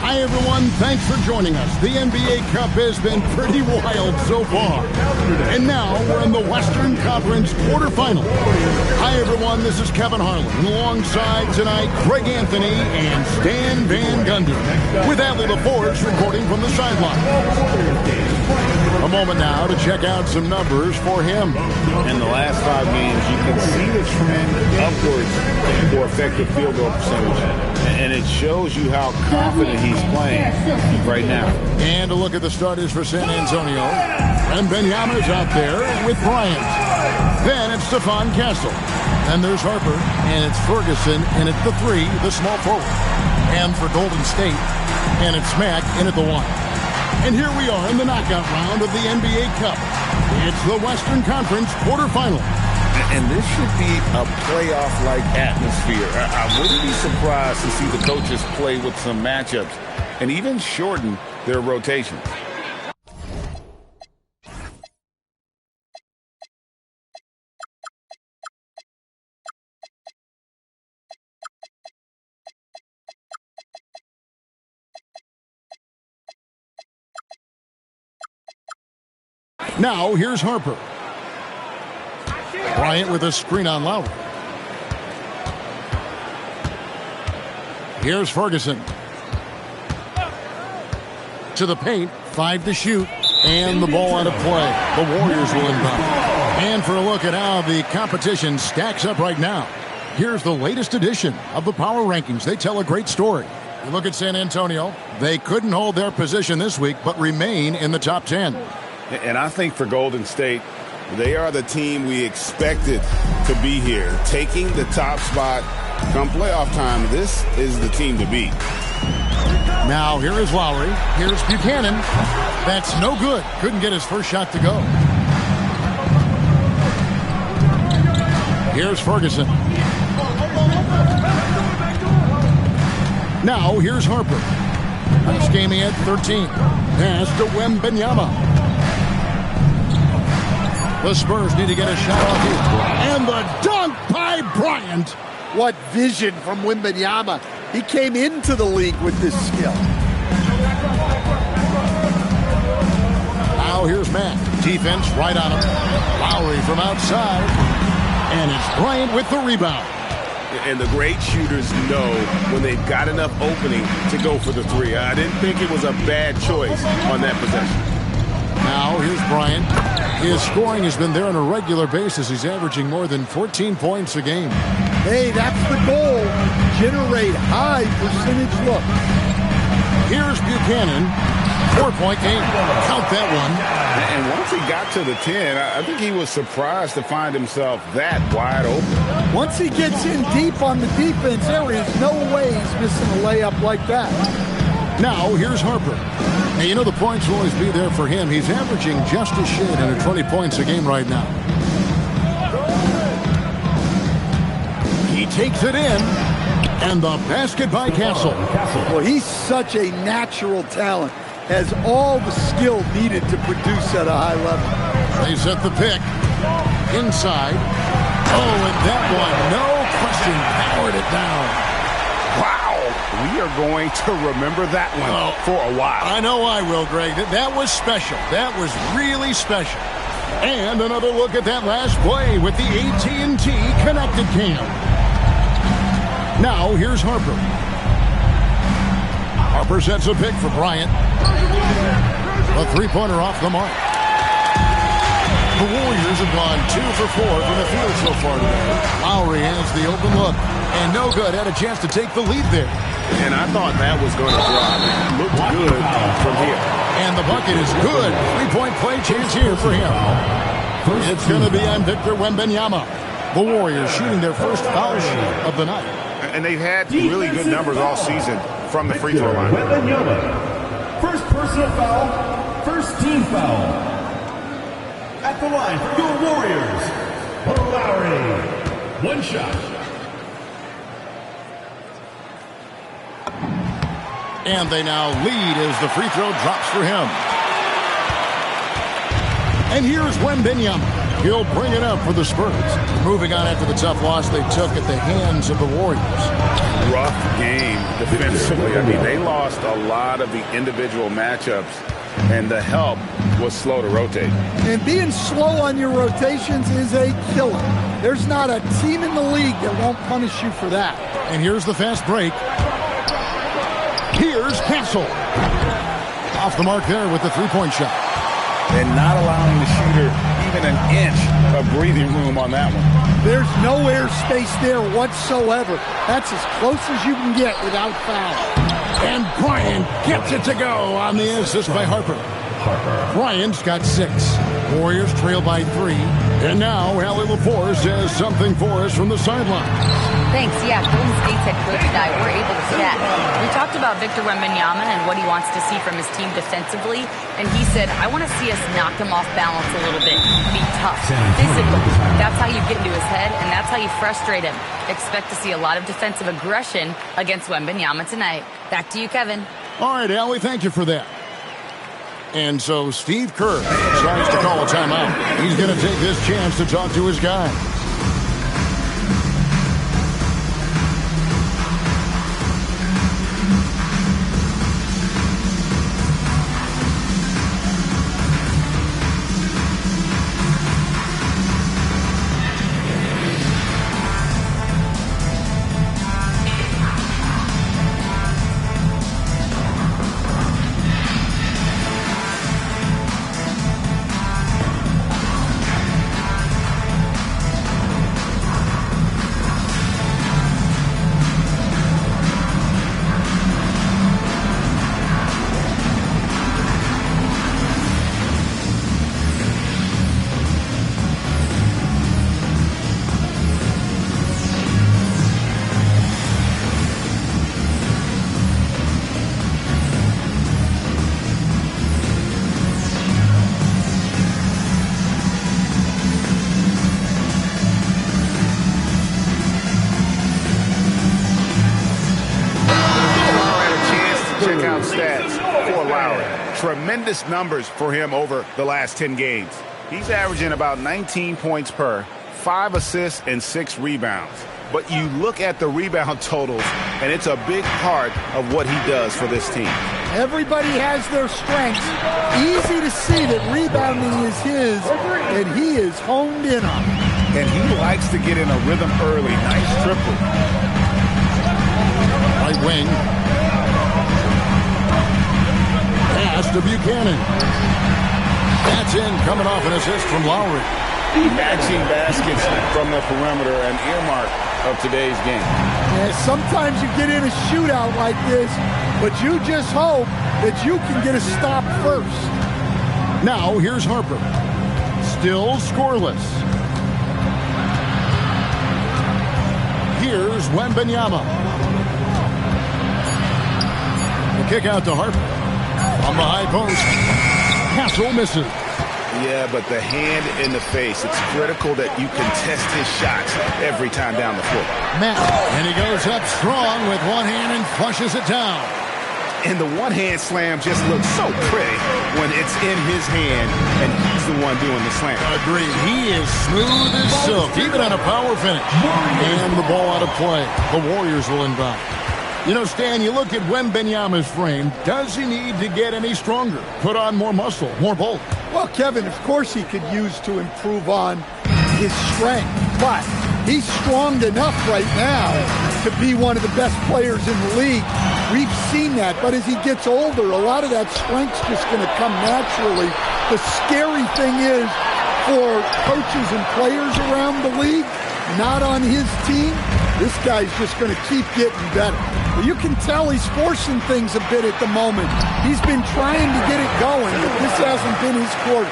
Hi, everyone. Thanks for joining us. The NBA Cup has been pretty wild so far. And now we're in the Western Conference quarterfinal. Hi, everyone. This is Kevin Harlan. Alongside tonight, Greg Anthony and Stan Van Gundy. With Adley LaForge reporting from the sideline. A moment now to check out some numbers for him. In the last 5 games, you can see the trend upwards for effective field goal percentage. And it shows you how confident he's playing right now. And a look at the starters for San Antonio. And Benyama's out there with Bryant. Then it's Stephon Castle. Then there's Harper. And it's Ferguson in at the 3, the small forward. And for Golden State, and it's Mack in at the 1. And here we are in the knockout round of the NBA Cup. It's the Western Conference quarterfinal. And this should be a playoff-like atmosphere. I wouldn't be surprised to see the coaches play with some matchups and even shorten their rotations. Now, here's Harper. Bryant with a screen on Lowry. Here's Ferguson. To the paint, 5 to shoot, and the ball out of play. The Warriors will inbound. And for a look at how the competition stacks up right now, here's the latest edition of the Power Rankings. They tell a great story. You look at San Antonio. They couldn't hold their position this week, but remain in the top 10. And I think for Golden State, they are the team we expected to be here. Taking the top spot come playoff time, this is the team to beat. Now, here is Lowry. Here's Buchanan. That's no good. Couldn't get his first shot to go. Here's Ferguson. Now, here's Harper. Last game he had 13. Pass to Wembanyama. The Spurs need to get a shot off here. And the dunk by Bryant. What vision from Wembanyama. He came into the league with this skill. Now here's Matt. Defense right on him. Lowry from outside. And it's Bryant with the rebound. And the great shooters know when they've got enough opening to go for the 3. I didn't think it was a bad choice on that possession. Now here's Bryant. His scoring has been there on a regular basis. He's averaging more than 14 points a game. Hey, that's the goal. Generate high percentage looks. Here's Buchanan. 4-point game. Count that one. And once he got to the 10, I think he was surprised to find himself that wide open. Once he gets in deep on the defense, there is no way he's missing a layup like that. Now, here's Harper. And you know the points will always be there for him. He's averaging just a shade under 20 points a game right now. He takes it in. And the basket by Castle. Well, he's such a natural talent. Has all the skill needed to produce at a high level. They set the pick. Inside. Oh, and that one, no question, powered it down. Wow. We are going to remember that one for a while. I know I will, Greg. That was special. That was really special. And another look at that last play with the AT&T connected cam. Now, here's Harper. Harper sets a pick for Bryant. A three-pointer off the mark. The Warriors have gone 2 for 4 from the field so far today. Lowry has the open look. And no good. Had a chance to take the lead there. And I thought that was going to drop. It looked good from here. And the bucket is good. Three-point play chance here for him. It's going to be on Victor Wembanyama. The Warriors shooting their first foul shot of the night. And they've had really good numbers all season from the free throw line. First personal foul, first team foul. At the line for your Warriors, Lowry. One shot. And they now lead as the free throw drops for him. And here's Wembanyama. He'll bring it up for the Spurs. Moving on after the tough loss they took at the hands of the Warriors. Rough game defensively. I mean, they lost a lot of the individual matchups, and the help was slow to rotate. And being slow on your rotations is a killer. There's not a team in the league that won't punish you for that. And here's the fast break. Here's Castle. Off the mark there with the three-point shot. And not allowing the shooter even an inch of breathing room on that one. There's no air space there whatsoever. That's as close as you can get without foul. And Bryant gets it to go on the assist by Harper. Bryant's got 6. Warriors trail by 3. And now Allie LaForce has something for us from the sideline. Thanks. Yeah, Golden State's head coach and I were able to chat. We talked about Victor Wembanyama and what he wants to see from his team defensively. And he said, I want to see us knock him off balance a little bit. Be tough, physical. That's how you get into his head, and that's how you frustrate him. Expect to see a lot of defensive aggression against Wembanyama tonight. Back to you, Kevin. All right, Allie, thank you for that. And so Steve Kerr decides to call a timeout. He's going to take this chance to talk to his guys. Tremendous numbers for him over the last 10 games. He's averaging about 19 points per, 5 assists, and 6 rebounds. But you look at the rebound totals, and it's a big part of what he does for this team. Everybody has their strengths. Easy to see that rebounding is his, and he is honed in on it. And he likes to get in a rhythm early. Nice triple. Right wing. Pass to Buchanan. That's in, coming off an assist from Lowry. Matching baskets from the perimeter, an earmark of today's game. Yeah, sometimes you get in a shootout like this, but you just hope that you can get a stop first. Now here's Harper. Still scoreless. Here's Wembanyama. The kick out to Harper. On the high post. Castle misses. Yeah, but the hand in the face. It's critical that you contest his shots every time down the floor. Matt. And he goes up strong with one hand and flushes it down. And the one-hand slam just looks so pretty when it's in his hand and he's the one doing the slam. Agreed. He is smooth as silk, even on a power finish. And the ball out of play. The Warriors will inbound. You know, Stan, you look at Wembanyama's frame. Does he need to get any stronger? Put on more muscle, more bulk? Well, Kevin, of course he could use to improve on his strength. But he's strong enough right now to be one of the best players in the league. We've seen that. But as he gets older, a lot of that strength's just going to come naturally. The scary thing is for coaches and players around the league, not on his team, this guy's just going to keep getting better. You can tell he's forcing things a bit at the moment. He's been trying to get it going, but this hasn't been his quarter.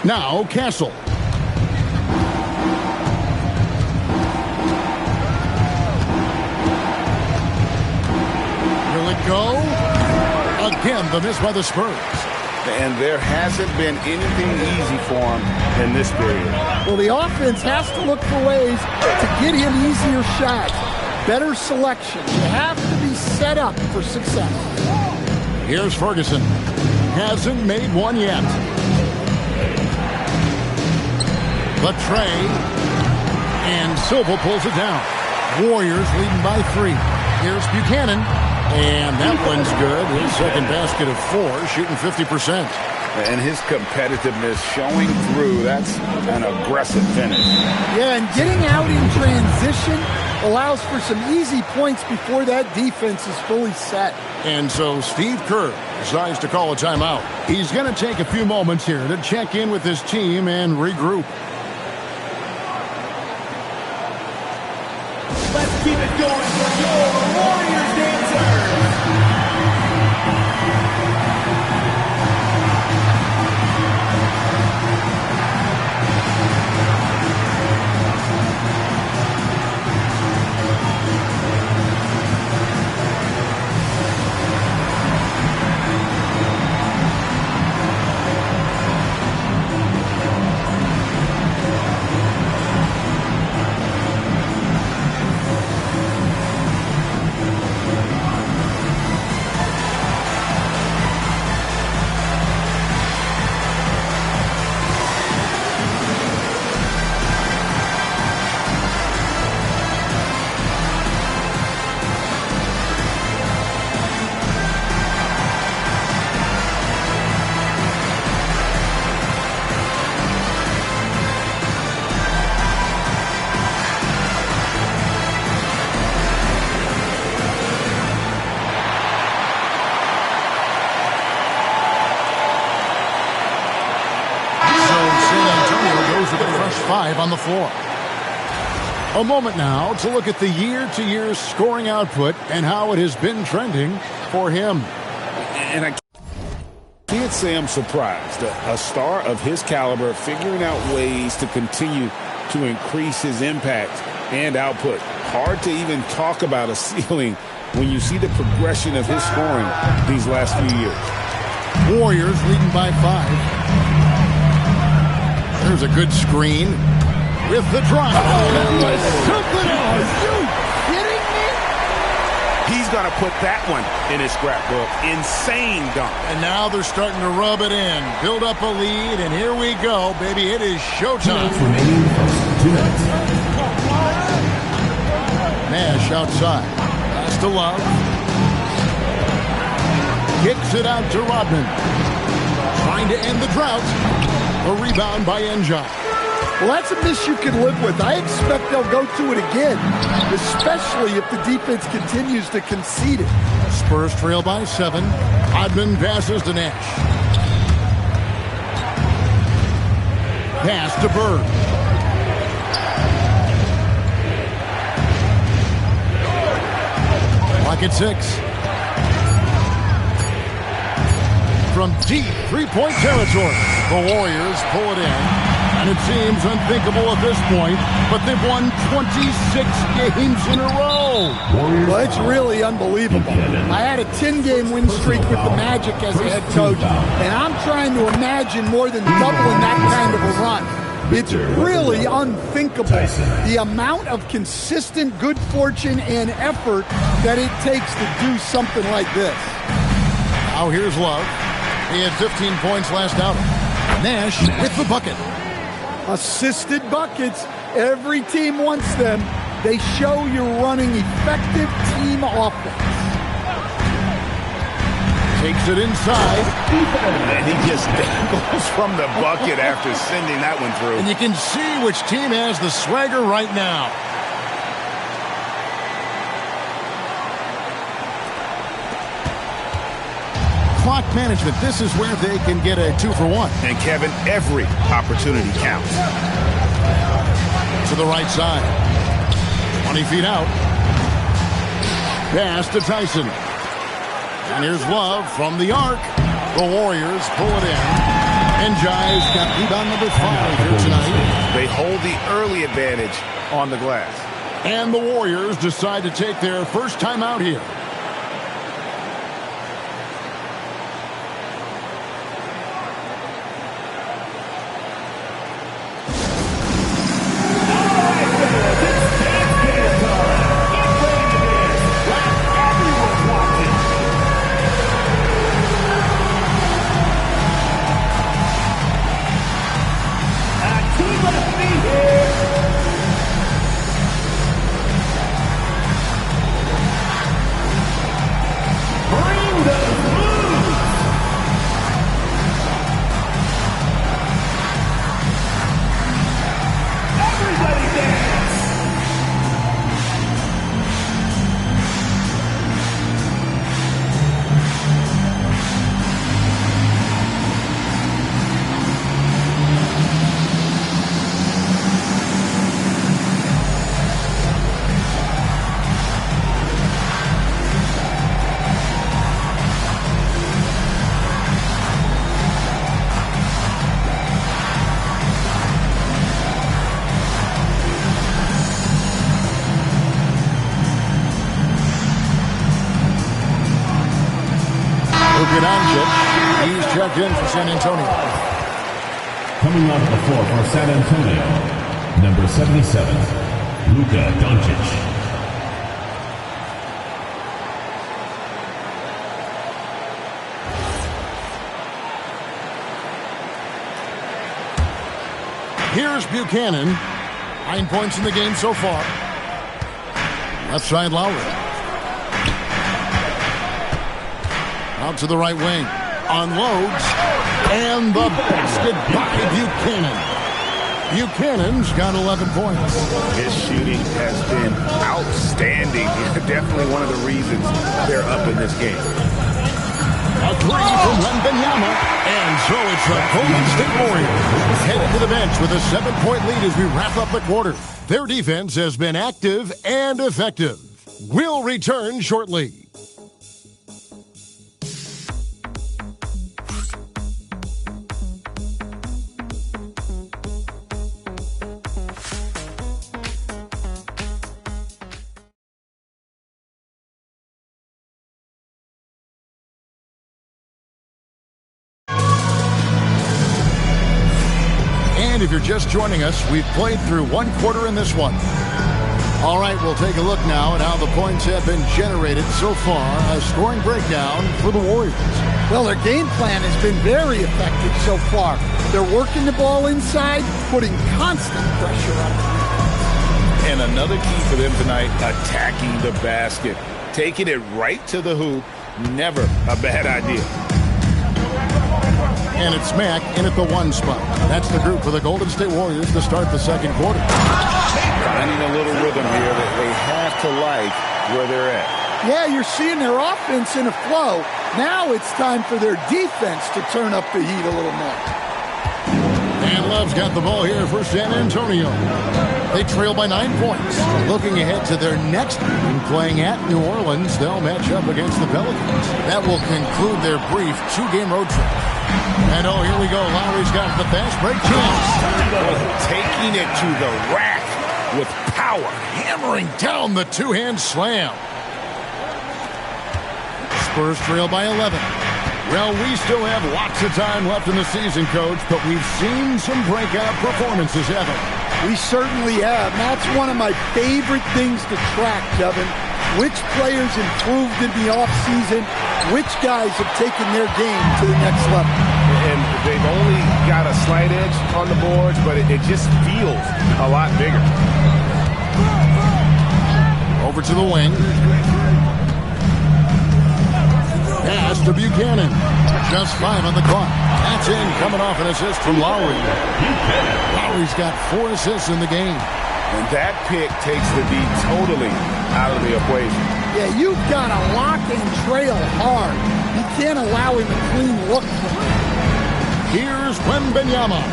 Now, Castle. Will it go? Again, the miss by the Spurs. And there hasn't been anything easy for him in this period. Well, the offense has to look for ways to get him easier shots, better selection. You have to be set up for success. Here's Ferguson. hasn't made one yet. The tray. And Silva pulls it down. Warriors leading by 3. Here's Buchanan. And that one's good. His second basket of 4, shooting 50%. And his competitiveness showing through. That's an aggressive finish. Yeah, and getting out in transition allows for some easy points before that defense is fully set. And so Steve Kerr decides to call a timeout. He's going to take a few moments here to check in with his team and regroup. Let's keep it going for your Warriors dancers. On the floor. A moment now to look at the year-to-year scoring output and how it has been trending for him. And I can't say I'm surprised. A star of his caliber figuring out ways to continue to increase his impact and output. Hard to even talk about a ceiling when you see the progression of his scoring these last few years. Warriors leading by 5. There's a good screen. With the drive. That was something else. Are you kidding me? He's going to put that one in his scrapbook. Insane dunk. And now they're starting to rub it in. Build up a lead, and here we go, baby. It is showtime. 2 minutes remaining. 2 minutes. Nash outside. Pass to Love. Kicks it out to Rodman. Trying to end the drought. A rebound by Njai. Well, that's a miss you can live with. I expect they'll go to it again, especially if the defense continues to concede it. Spurs trail by 7. Rodman passes to Nash. Pass to Bird. Clock at 6. From deep three-point territory, the Warriors pull it in. And it seems unthinkable at this point, but they've won 26 games in a row. Well, it's really unbelievable. I had a 10-game win streak with the Magic as a head coach, and I'm trying to imagine more than doubling that kind of a run. It's really unthinkable, the amount of consistent good fortune and effort that it takes to do something like this. Now here's Love. He had 15 points last outing. Nash with the bucket. Assisted buckets. Every team wants them. They show you're running effective team offense. Takes it inside. And he just goes from the bucket after sending that one through. And you can see which team has the swagger right now. Clock management. This is where they can get a 2-for-1. And Kevin, every opportunity counts. To the right side. 20 feet out. Pass to Tyson. And here's Love from the arc. The Warriors pull it in. Njai's got rebound number 5 here tonight. They hold the early advantage on the glass. And the Warriors decide to take their first time out here. Luka Doncic. He's checked in for San Antonio. Coming off the floor for San Antonio, number 77, Luka Doncic. Here's Buchanan. 9 points in the game so far. Left side Lowry. Out to the right wing. Unloads. And the basket by Buchanan. Buchanan's got 11 points. His shooting has been outstanding. Definitely one of the reasons they're up in this game. A three from Wembanyama. And so it's the Golden State Warriors headed to the bench with a 7-point lead as we wrap up the quarter. Their defense has been active and effective. We'll return shortly. And if you're just joining us, we've played through one quarter in this one. All right, we'll take a look now at how the points have been generated so far. A scoring breakdown for the Warriors. Well, their game plan has been very effective so far. They're working the ball inside, putting constant pressure on it. And another key for them tonight, attacking the basket. Taking it right to the hoop, never a bad idea. And it's Mack in at the 1 spot. That's the group for the Golden State Warriors to start the second quarter. Finding a little rhythm here that they have to like where they're at. Yeah, you're seeing their offense in a flow. Now it's time for their defense to turn up the heat a little more. And Love's got the ball here for San Antonio. They trail by 9 points. Looking ahead to their next game, playing at New Orleans, they'll match up against the Pelicans. That will conclude their brief 2-game road trip. And oh, here we go. Lowry's got the fast break chance. Taking it to the rack with power. Hammering down the two-hand slam. Spurs trail by 11. Well, we still have lots of time left in the season, Coach, but we've seen some breakout performances, haven't we? We certainly have. That's one of my favorite things to track, Kevin. Which players improved in the offseason, which guys have taken their game to the next level. And they've only got a slight edge on the boards, but it just feels a lot bigger. Over to the wing. Pass to Buchanan. Just 5 on the clock. That's in, coming off an assist from Lowry. Lowry's got 4 assists in the game. And that pick takes the D totally out of the equation. Yeah, you've got to lock and trail hard. You can't allow him a clean look from him. Here's Wembanyama.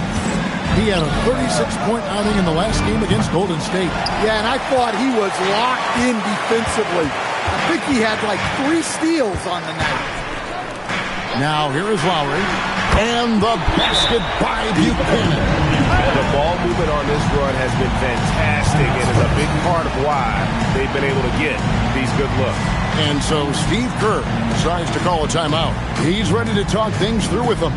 He had a 36-point outing in the last game against Golden State. Yeah, and I thought he was locked in defensively. I think he had like 3 steals on the night. Now here is Lowry. And the basket by Buchanan. The ball movement on this run has been fantastic and is a big part of why they've been able to get these good looks. And so Steve Kerr decides to call a timeout. He's ready to talk things through with them.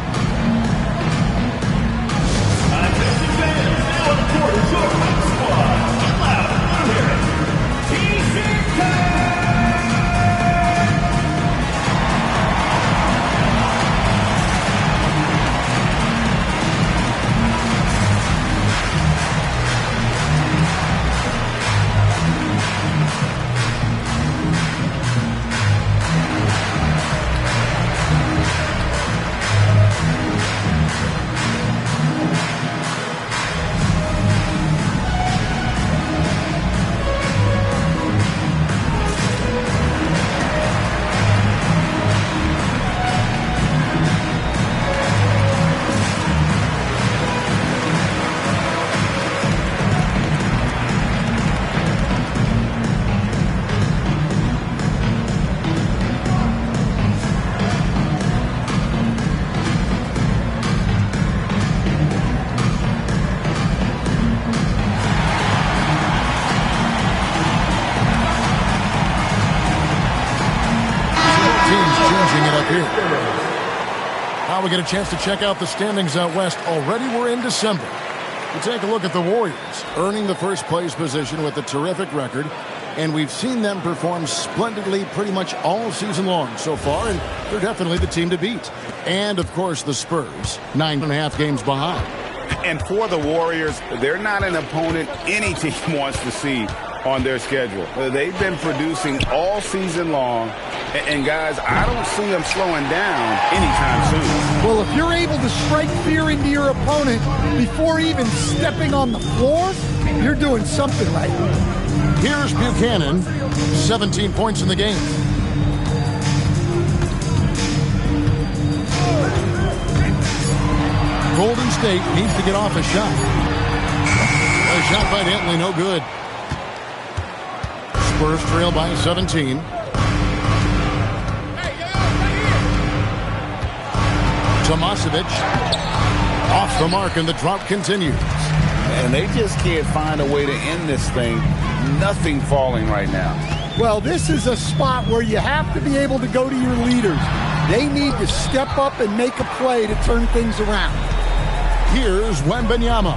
up here. Now we get a chance to check out the standings out west. Already we're in December. We take a look at the Warriors, earning the first place position with a terrific record. And we've seen them perform splendidly pretty much all season long so far, and they're definitely the team to beat. And, of course, the Spurs, 9.5 games behind. And for the Warriors, they're not an opponent any team wants to see on their schedule. They've been producing all season long, and guys, I don't see them slowing down anytime soon. Well, if you're able to strike fear into your opponent before even stepping on the floor, you're doing something right. Here's Buchanan, 17 points in the game. Golden State needs to get off a shot. A shot by Dantley, no good. Spurs trail by 17. Tomasevic off the mark, and the drought continues. And they just can't find a way to end this thing. Nothing falling right now. Well, this is a spot where you have to be able to go to your leaders. They need to step up and make a play to turn things around. Here's Wembanyama,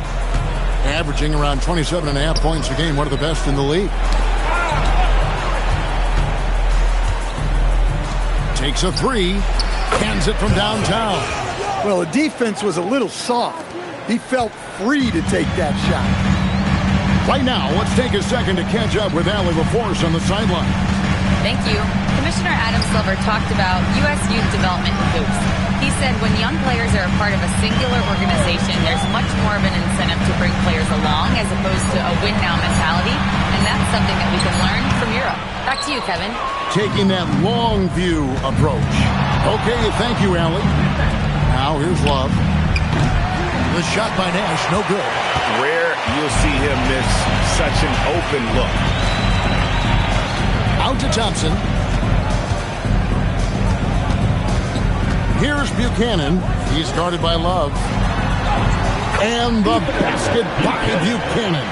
averaging around 27.5 points a game, one of the best in the league. Takes a three, cans it from downtown. Well, the defense was a little soft. He felt free to take that shot. Right now, let's take a second to catch up with Allie LaForce on the sideline. Thank you. Commissioner Adam Silver talked about U.S. youth development and hoops. He said when young players are a part of a singular organization, there's much more of an incentive to bring players along as opposed to a win-now mentality, and that's something that we can learn from Europe. Back to you, Kevin. Taking that long view approach. Okay, thank you, Allie. Now here's Love. The shot by Nash, no good. Rare you'll see him miss such an open look. Out to Thompson. Here's Buchanan. He's guarded by Love. And the basket by Buchanan.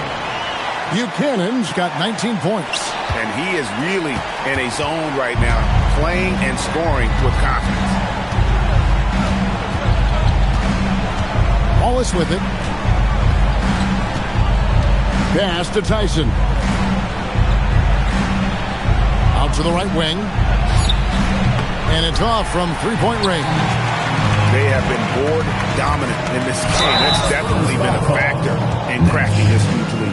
Buchanan's got 19 points. And he is really in a zone right now, playing and scoring with confidence. Wallace with it. Pass to Tyson. Out to the right wing. And it's off from three-point range. They have been board dominant in this game. That's definitely been a factor in cracking this huge lead.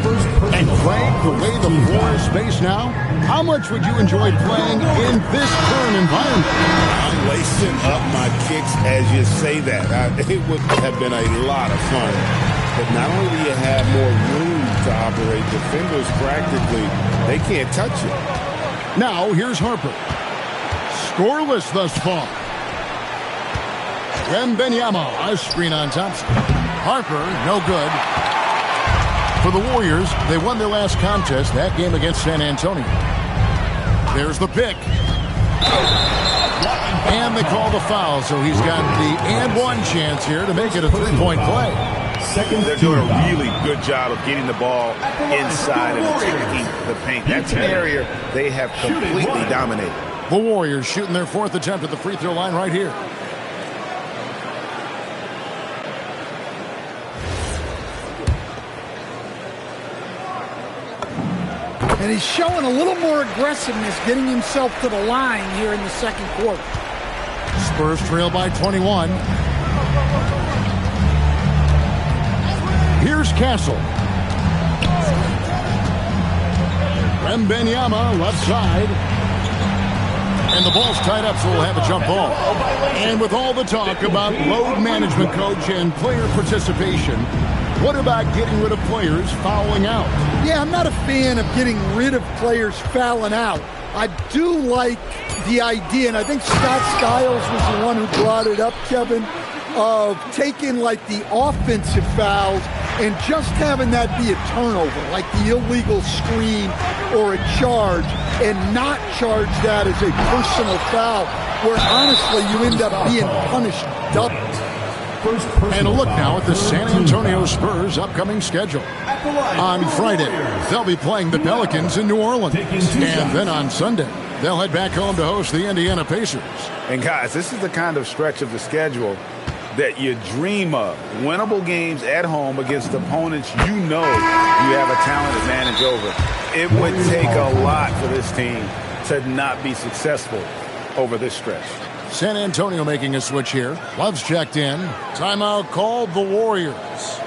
And playing the way the floor is spaced now, how much would you enjoy playing in this current environment? I'm lacing up my kicks as you say that. It would have been a lot of fun. But not only do you have more room to operate, defenders practically, they can't touch it. Now, here's Harper. Scoreless thus far. Wembanyama, a screen on Thompson. Harper, no good. For the Warriors, they won their last contest, that game against San Antonio. There's the pick. And they call the foul, so he's got the and one chance here to make it a three-point play. They're doing a really good job of getting the ball inside and attacking the paint. That's an area they have completely dominated. The Warriors shooting their fourth attempt at the free throw line right here. And he's showing a little more aggressiveness, getting himself to the line here in the second quarter. Spurs trail by 21. Here's Castle. Wembanyama, left side. And the ball's tied up, so we'll have a jump ball. And with all the talk about load management, coach, and player participation, what about getting rid of players fouling out? Yeah, I'm not a fan of getting rid of players fouling out. I do like the idea, and I think Scott Skiles was the one who brought it up, Kevin, of taking like the offensive fouls and just having that be a turnover, like the illegal screen or a charge, and not charge that as a personal foul, where honestly you end up being punished double. And a look now at the San Antonio Spurs' upcoming schedule. On Friday, they'll be playing the Pelicans in New Orleans. And then on Sunday, They'll head back home to host the Indiana Pacers. And guys, this is the kind of stretch of the schedule that you dream of. Winnable games at home against opponents you know you have a talent advantage over. It would take a lot for this team to not be successful over this stretch. San Antonio making a switch here. Love's checked in. Timeout called the Warriors.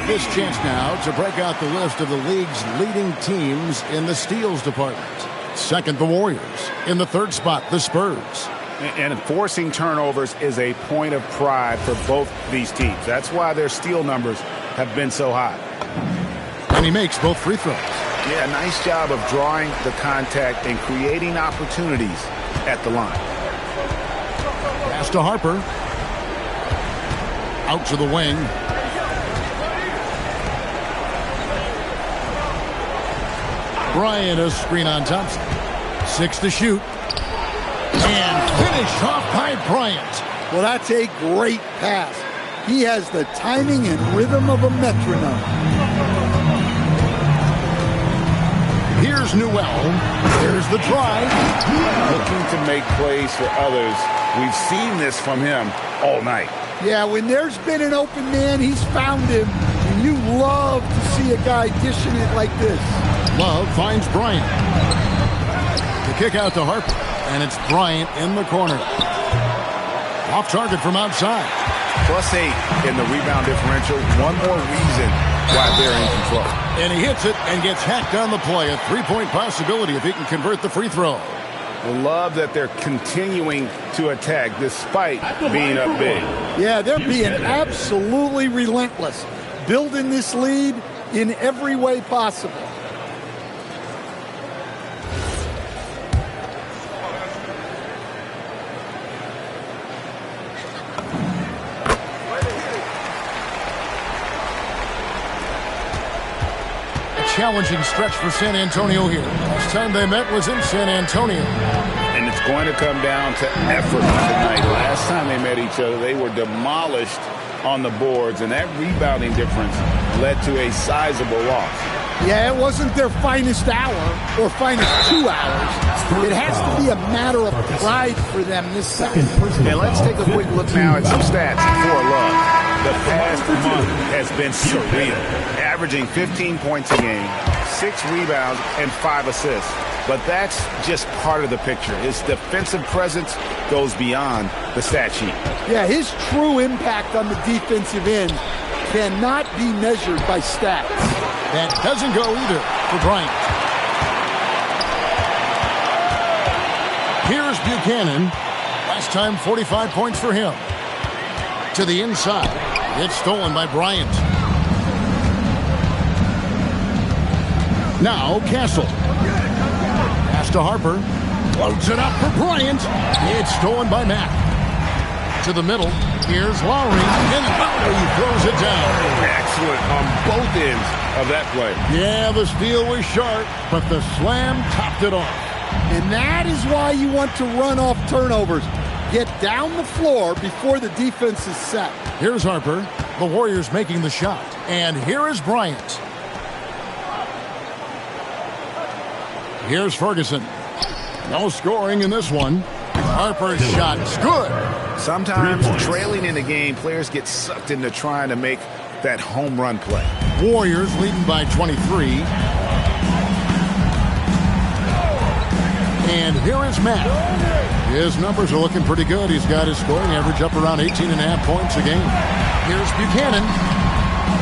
This chance now to break out the list of the league's leading teams in the steals department. Second, the Warriors. In the third spot, the Spurs. And forcing turnovers is a point of pride for both these teams. That's why their steal numbers have been so high. And he makes both free throws. Yeah, nice job of drawing the contact and creating opportunities at the line. Pass to Harper. Out to the wing. Bryant, a screen on Thompson. 6 to shoot. And finished off by Bryant. Well, that's a great pass. He has the timing and rhythm of a metronome. Here's Newell. There's the drive. Looking to make plays for others. We've seen this from him all night. Yeah, when there's been an open man, he's found him. And you love to see a guy dishing it like this. Love finds Bryant. The kick out to Harper. And it's Bryant in the corner. Off target from outside. +8 in the rebound differential. One more reason why they're in control. And he hits it and gets hacked on the play. A three-point possibility if he can convert the free throw. Love that they're continuing to attack despite being up big. Yeah, they're being absolutely relentless. Building this lead in every way possible. Challenging stretch for San Antonio here. Last time they met was in San Antonio. And it's going to come down to effort tonight. Last time they met each other, they were demolished on the boards, and that rebounding difference led to a sizable loss. Yeah, it wasn't their finest hour or finest 2 hours. It has to be a matter of pride for them this time. And let's take a quick look now at some stats for Love. The past month has been surreal, averaging 15 points a game, 6 rebounds, and 5 assists. But that's just part of the picture. His defensive presence goes beyond the stat sheet. Yeah, his true impact on the defensive end cannot be measured by stats. That doesn't go either for Bryant. Here's Buchanan. Last time, 45 points for him. To the inside. It's stolen by Bryant. Now Castle. Pass to Harper. Loads it up for Bryant. It's stolen by Mack. To the middle. Here's Lowry. And Lowry throws it down. Excellent on both ends of that play. Yeah, the steal was sharp, but the slam topped it off. And that is why you want to run off turnovers. Get down the floor before the defense is set. Here's Harper. The Warriors making the shot. And here is Bryant. Here's Ferguson. No scoring in this one. Harper's shot is good. Sometimes trailing in the game, players get sucked into trying to make that home run play. Warriors leading by 23. And here is Matt. His numbers are looking pretty good. He's got his scoring average up around 18.5 points a game. Here's Buchanan.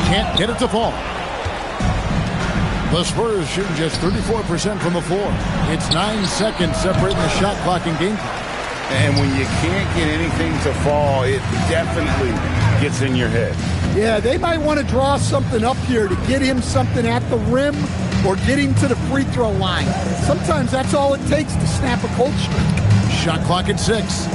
Can't get it to fall. The Spurs shooting just 34% from the floor. It's 9 seconds separating the shot clock and game clock. And when you can't get anything to fall, it definitely gets in your head. Yeah, they might want to draw something up here to get him something at the rim or get him to the free throw line. Sometimes that's all it takes to snap a cold streak. Shot clock at 6.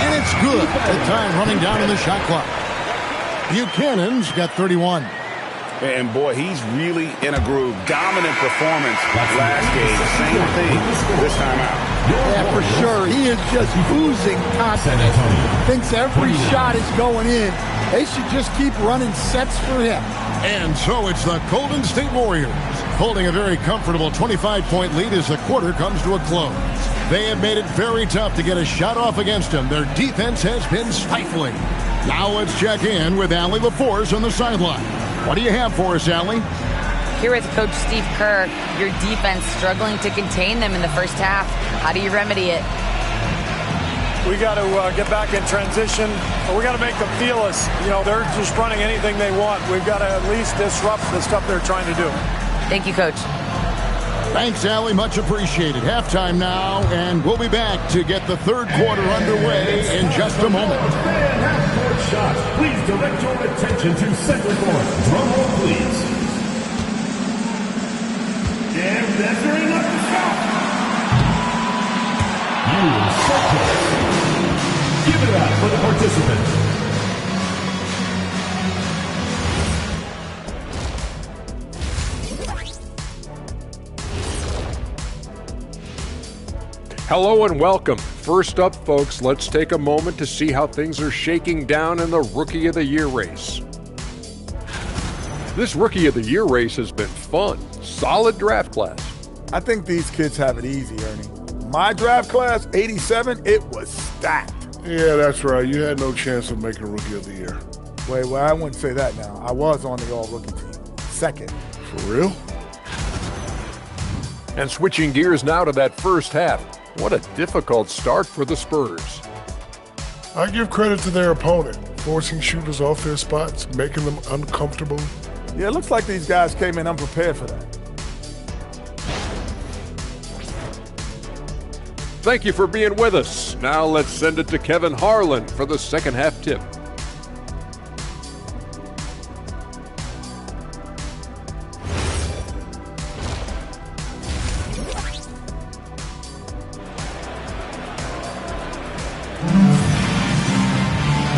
And it's good. The time running down in the shot clock. Buchanan's got 31. And boy, he's really in a groove. Dominant performance last game. Same thing this time out. Yeah, for sure. He is just oozing confidence. Thinks every shot is going in. They should just keep running sets for him. And so it's the Golden State Warriors holding a very comfortable 25-point lead as the quarter comes to a close. They have made it very tough to get a shot off against them. Their defense has been stifling. Now let's check in with Allie LaForce on the sideline. What do you have for us, Allie? Here with Coach Steve Kerr, your defense struggling to contain them in the first half. How do you remedy it? We got to get back in transition. We got to make them feel us. You know, they're just running anything they want. We've got to at least disrupt the stuff they're trying to do. Thank you, Coach. Thanks, Allie. Much appreciated. Halftime now, and we'll be back to get the third quarter underway in just a moment. Shots. Please direct your attention to center court. Drum roll, please. And measuring up the shot. Give it up for the participant. Hello and welcome. First up, folks, let's take a moment to see how things are shaking down in the Rookie of the Year race. This Rookie of the Year race has been fun. Solid draft class. I think these kids have it easy, Ernie. My draft class, 87, it was stacked. Yeah, that's right. You had no chance of making Rookie of the Year. Wait, well, I wouldn't say that now. I was on the all-rookie team. Second. For real? And switching gears now to that first half. What a difficult start for the Spurs. I give credit to their opponent, forcing shooters off their spots, making them uncomfortable. Yeah, it looks like these guys came in unprepared for that. Thank you for being with us. Now let's send it to Kevin Harlan for the second half tip.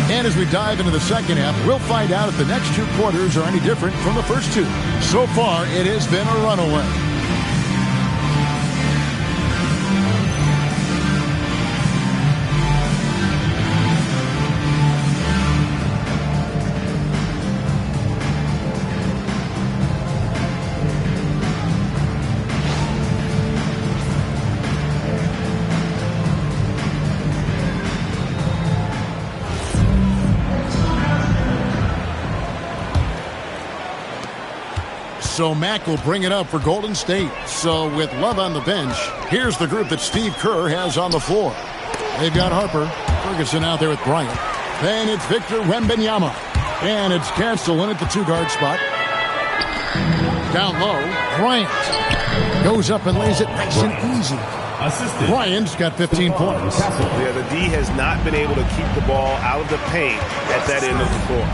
And as we dive into the second half, we'll find out if the next two quarters are any different from the first two. So far, it has been a runaway. So Mack will bring it up for Golden State. So with Love on the bench, here's the group that Steve Kerr has on the floor. They've got Harper, Ferguson out there with Bryant. Then it's Victor Wembanyama. And it's Castle in at the two-guard spot. Down low, Bryant goes up and lays it nice and easy. Bryant's got 15 points. Yeah, the D has not been able to keep the ball out of the paint at that end of the floor.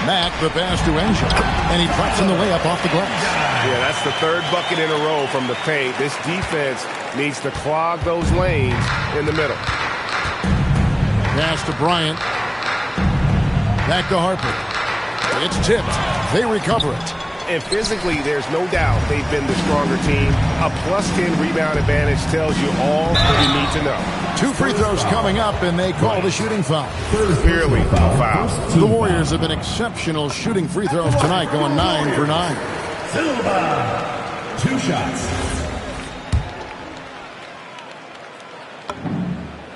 Mack, the pass to Angel, and he drops in the layup off the glass. Yeah, that's the third bucket in a row from the paint. This defense needs to clog those lanes in the middle. Pass to Bryant. Back to Harper. It's tipped. They recover it. And physically, there's no doubt they've been the stronger team. A +10 rebound advantage tells you all that you need to know. 2 free throws coming up, and they call the shooting foul. Clearly a foul. The Warriors have been exceptional shooting free throws tonight, going 9 for 9. 2 shots.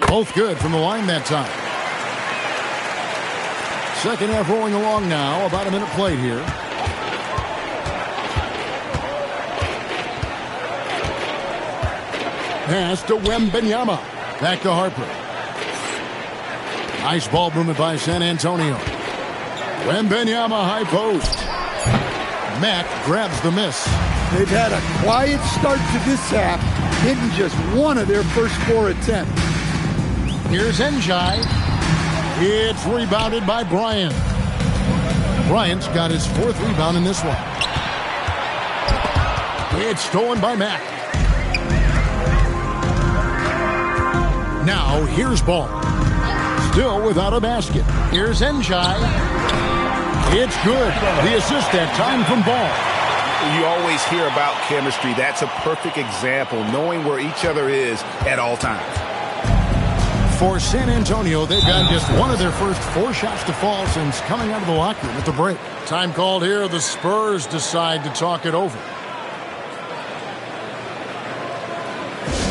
Both good from the line that time. Second half rolling along now. About a minute played here. Pass to Wembanyama. Back to Harper. Nice ball movement by San Antonio. Wembanyama high post. Mack grabs the miss. They've had a quiet start to this half, hitting just one of their first 4 attempts. Here's Njai. It's rebounded by Bryant. Bryant's got his 4th rebound in this one. It's stolen by Mack. Now here's Ball. Still without a basket. Here's Njai. It's good. The assist that time from Ball. You always hear about chemistry. That's a perfect example, knowing where each other is at all times. For San Antonio, they've got just one of their first 4 shots to fall since coming out of the locker room at the break. Time called here. The Spurs decide to talk it over.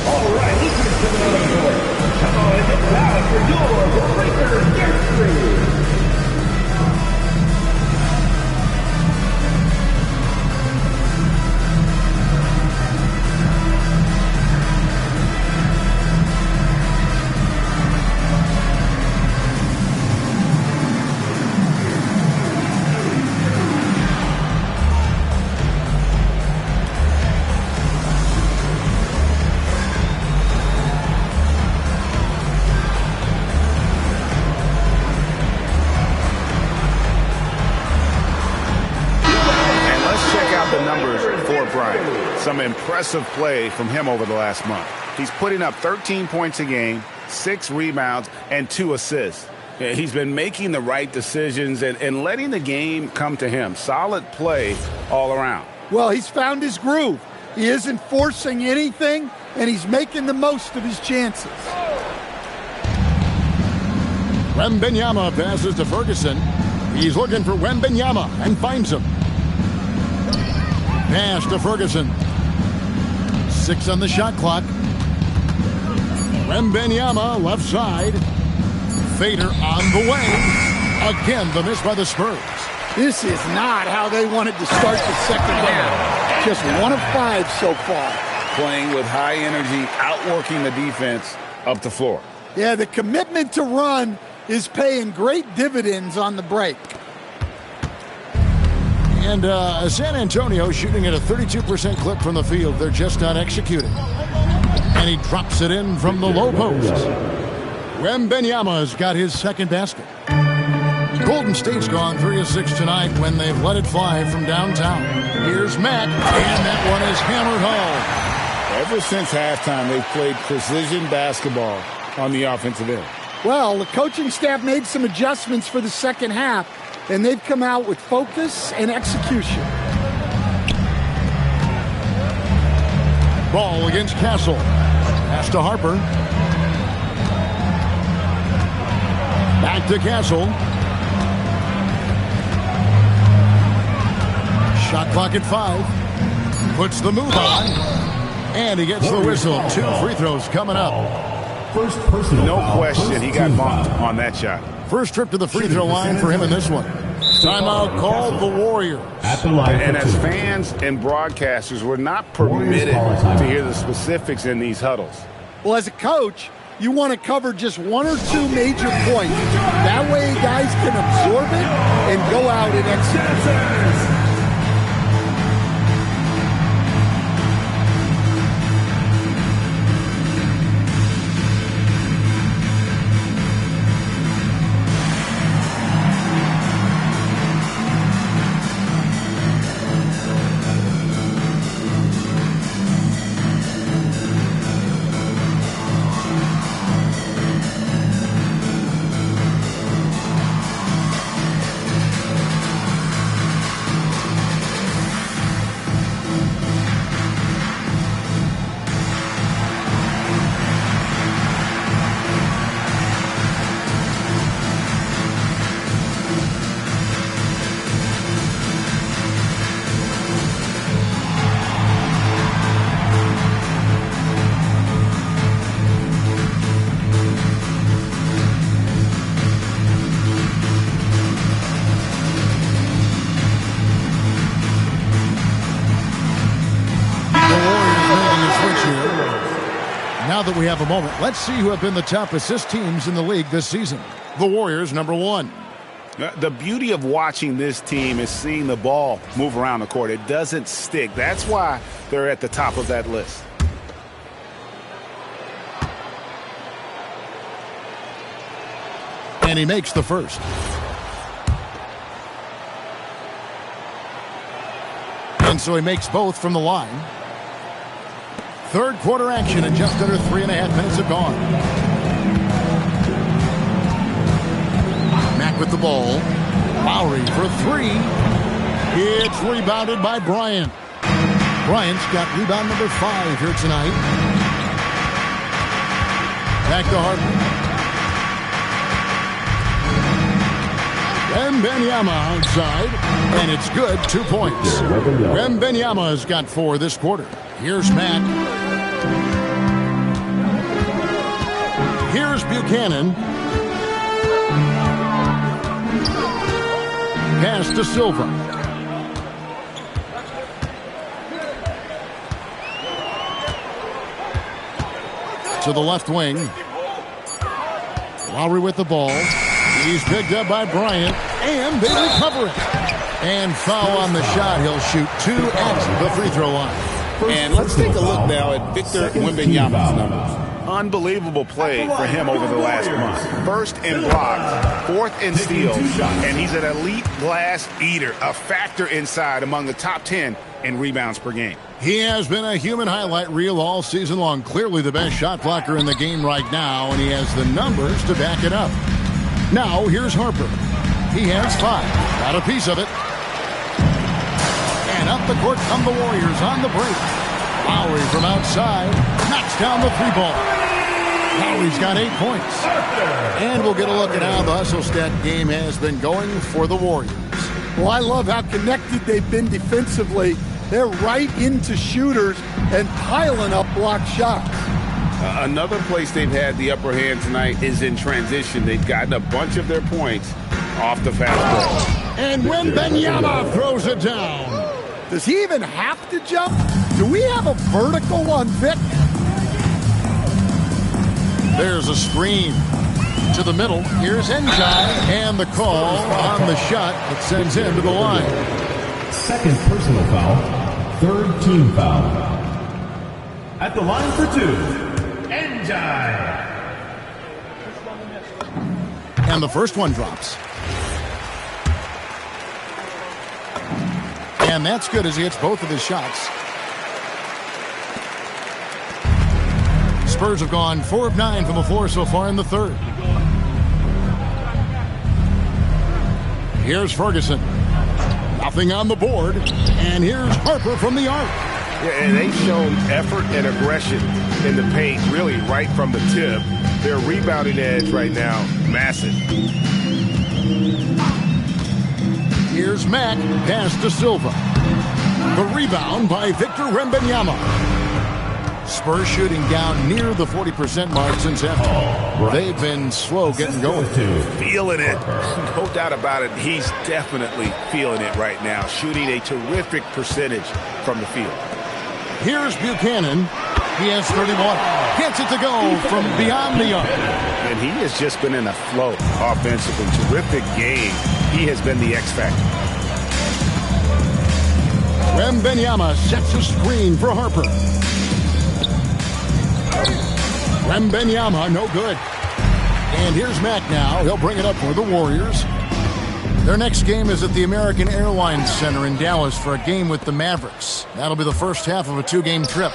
All right, listeners to the court. Come on and get loud for your Breaker victory. Some impressive play from him over the last month. He's putting up 13 points a game, 6 rebounds, and 2 assists. He's been making the right decisions and letting the game come to him. Solid play all around. Well, he's found his groove. He isn't forcing anything, and he's making the most of his chances. Wembanyama passes to Ferguson. He's looking for Wembanyama and finds him. Pass to Ferguson. 6 on the shot clock. Wembanyama left side. Fader on the way. Again, the miss by the Spurs. This is not how they wanted to start the second half. Just 1 of 5 so far. Playing with high energy, outworking the defense up the floor. Yeah, the commitment to run is paying great dividends on the break. And San Antonio shooting at a 32% clip from the field. They're just not executing. And he drops it in from the low post. Wembanyama's got his 2nd basket. Golden State's gone 3 of 6 tonight when they've let it fly from downtown. Here's Mack, and that one is hammered home. Ever since halftime, they've played precision basketball on the offensive end. Well, the coaching staff made some adjustments for the second half, and they've come out with focus and execution. Ball against Castle. Pass to Harper. Back to Castle. Shot clock at 5. Puts the move on. And he gets the whistle. 2 free throws coming up. First personal no foul. question, he got bumped on that shot. First trip to the free throw line for him in this one. Timeout called the Warriors. At the line and for as 2. fans and broadcasters, we're not permitted to hear the specifics in these huddles. Well, as a coach, you want to cover just 1 or 2 major points. That way guys can absorb it and go out and execute. Now that we have a moment, let's see who have been the top assist teams in the league this season. The Warriors, number 1. The beauty of watching this team is seeing the ball move around the court. It doesn't stick. That's why they're at the top of that list. And he makes the first. And so he makes both from the line. Third quarter action and just under 3.5 minutes have gone. Mack with the ball. Lowry for 3. It's rebounded by Bryant. Bryant's got rebound number 5 here tonight. Back to Harper. Wembanyama outside, and it's good. 2 points. Wembanyama's got 4 this quarter. Here's Mack. Here's Buchanan. Pass to Silva. To the left wing. Lowry with the ball. He's picked up by Bryant, and they recover it. And foul on the shot. He'll shoot 2 at the free throw line. And let's take a look now at Victor Wembanyama's numbers. Unbelievable play for him over the last month. First in blocks, fourth in steals, and he's an elite glass eater, a factor inside among the top 10 in rebounds per game. He has been a human highlight reel all season long. Clearly the best shot blocker in the game right now, and he has the numbers to back it up. Now, here's Harper. He has 5. Got a piece of it. And up the court come the Warriors on the break. Lowry from outside knocks down the 3-ball. Lowry's got 8 points. And we'll get a look at how the hustle stat game has been going for the Warriors. Well, I love how connected they've been defensively. They're right into shooters and piling up block shots. Another place they've had the upper hand tonight is in transition. They've gotten a bunch of their points off the fast break. And Wembanyama throws it down. Does he even have to jump? Do we have a vertical on Vic? There's a screen to the middle. Here's Njai, and the call on the shot that sends him to the line. Second personal foul. Third team foul. At the line for 2. And the first one drops. And that's good as he hits both of his shots. Spurs have gone 4 of 9 from the floor so far in the third. Here's Ferguson. Nothing on the board. And here's Harper from the arc. Yeah, and they've shown effort and aggression in the paint, really right from the tip. Their rebounding edge right now, massive. Here's Mack, pass to Silva. The rebound by Victor Wembanyama. Spurs shooting down near the 40% mark since halftime. They've been slow getting going. Feeling it. No doubt about it. He's definitely feeling it right now. Shooting a terrific percentage from the field. Here's Buchanan. He has 31. Gets it to go from beyond the arc. And he has just been in a flow offensively. Terrific game. He has been the X factor. Wembanyama sets a screen for Harper. Wembanyama, no good. And here's Mack now. He'll bring it up for the Warriors. Their next game is at the American Airlines Center in Dallas for a game with the Mavericks. That'll be the first half of a 2-game trip.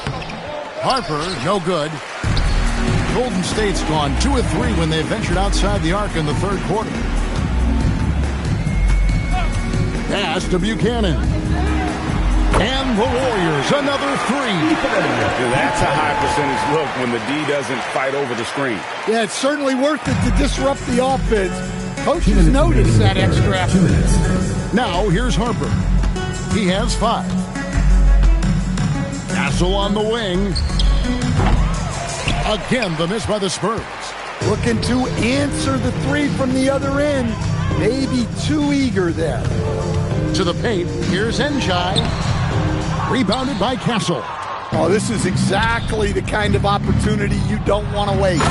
Harper, no good. Golden State's gone 2 of 3 when they ventured outside the arc in the third quarter. Pass to Buchanan. And the Warriors, another 3. That's a high percentage look when the D doesn't fight over the screen. Yeah, it's certainly worth it to disrupt the offense. Coaches notice that extra effort. Now, here's Harper. He has 5. Castle on the wing. Again, the miss by the Spurs. Looking to answer the 3 from the other end. Maybe too eager there. To the paint, here's Njai. Rebounded by Castle. Oh, this is exactly the kind of opportunity you don't want to waste.